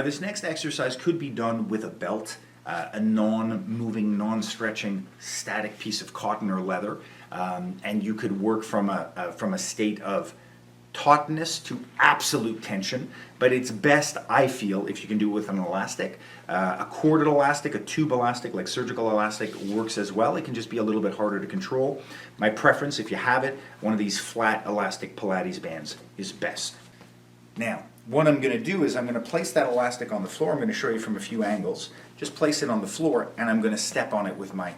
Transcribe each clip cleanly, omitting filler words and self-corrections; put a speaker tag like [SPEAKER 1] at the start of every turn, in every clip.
[SPEAKER 1] Now this next exercise could be done with a belt, a non-moving, non-stretching, static piece of cotton or leather, and you could work from a state of tautness to absolute tension, but it's best, I feel, if you can do it with an elastic. A corded elastic, a tube elastic, like surgical elastic, works as well. It can just be a little bit harder to control. My preference, if you have it, one of these flat elastic Pilates bands is best. Now, what I'm going to do is I'm going to place that elastic on the floor. I'm going to show you from a few angles. Just place it on the floor, and I'm going to step on it with my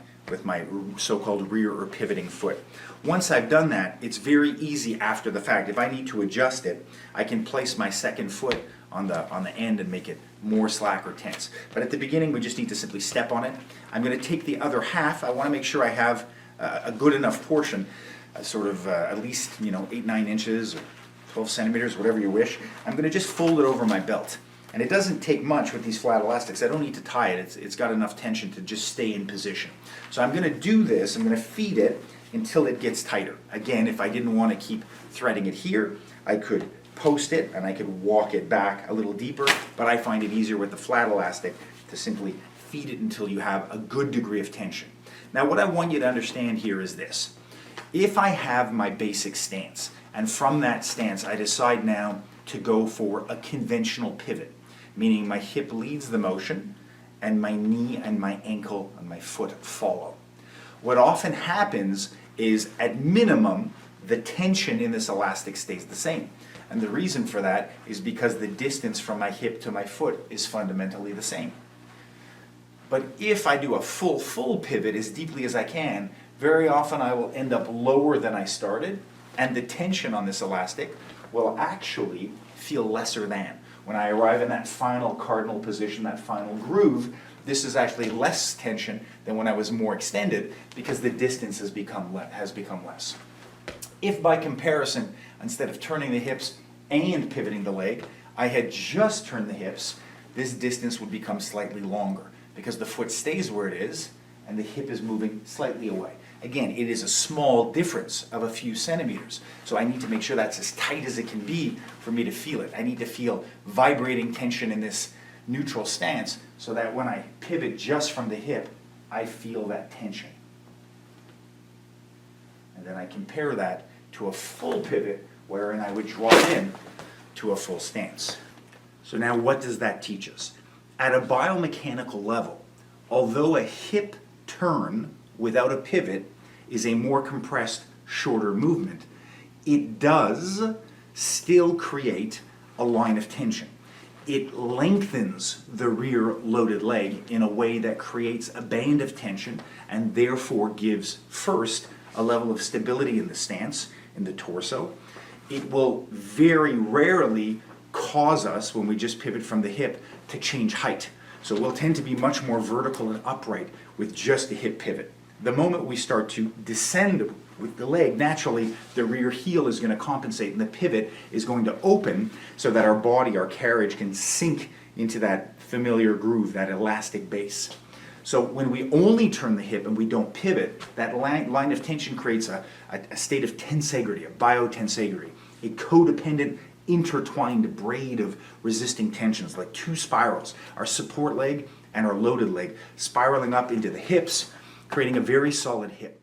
[SPEAKER 1] so-called rear or pivoting foot. Once I've done that, it's very easy after the fact. If I need to adjust it, I can place my second foot on the end and make it more slack or tense. But at the beginning, we just need to simply step on it. I'm going to take the other half. I want to make sure I have a good enough portion, at least 8-9 inches or 12 centimeters, whatever you wish. I'm going to just fold it over my belt. And it doesn't take much with these flat elastics. I don't need to tie it. It's got enough tension to just stay in position. So I'm going to do this. I'm going to feed it until it gets tighter. Again, if I didn't want to keep threading it here, I could post it and I could walk it back a little deeper, but I find it easier with the flat elastic to simply feed it until you have a good degree of tension. Now what I want you to understand here is this. If I have my basic stance, and from that stance I decide now to go for a conventional pivot, meaning my hip leads the motion and my knee and my ankle and my foot follow. What often happens is, at minimum, the tension in this elastic stays the same. And the reason for that is because the distance from my hip to my foot is fundamentally the same. But if I do a full pivot as deeply as I can, very often I will end up lower than I started, and the tension on this elastic will actually feel lesser than. When I arrive in that final cardinal position, that final groove, this is actually less tension than when I was more extended, because the distance has become less. If by comparison, instead of turning the hips and pivoting the leg, I had just turned the hips, this distance would become slightly longer because the foot stays where it is and the hip is moving slightly away. Again, it is a small difference of a few centimeters, so I need to make sure that's as tight as it can be for me to feel it. I need to feel vibrating tension in this neutral stance so that when I pivot just from the hip, I feel that tension. And then I compare that to a full pivot wherein I would draw in to a full stance. So now what does that teach us? At a biomechanical level, although a hip turn without a pivot is a more compressed, shorter movement, it does still create a line of tension. It lengthens the rear loaded leg in a way that creates a band of tension and therefore gives, first, a level of stability in the stance, in the torso. It will very rarely cause us, when we just pivot from the hip, to change height. So we'll tend to be much more vertical and upright with just a hip pivot. The moment we start to descend with the leg, naturally the rear heel is going to compensate and the pivot is going to open so that our body, our carriage, can sink into that familiar groove, that elastic base. So when we only turn the hip and we don't pivot, that line of tension creates a state of tensegrity, a biotensegrity, a codependent, intertwined braid of resisting tensions, like two spirals, our support leg and our loaded leg, spiraling up into the hips, creating a very solid hip.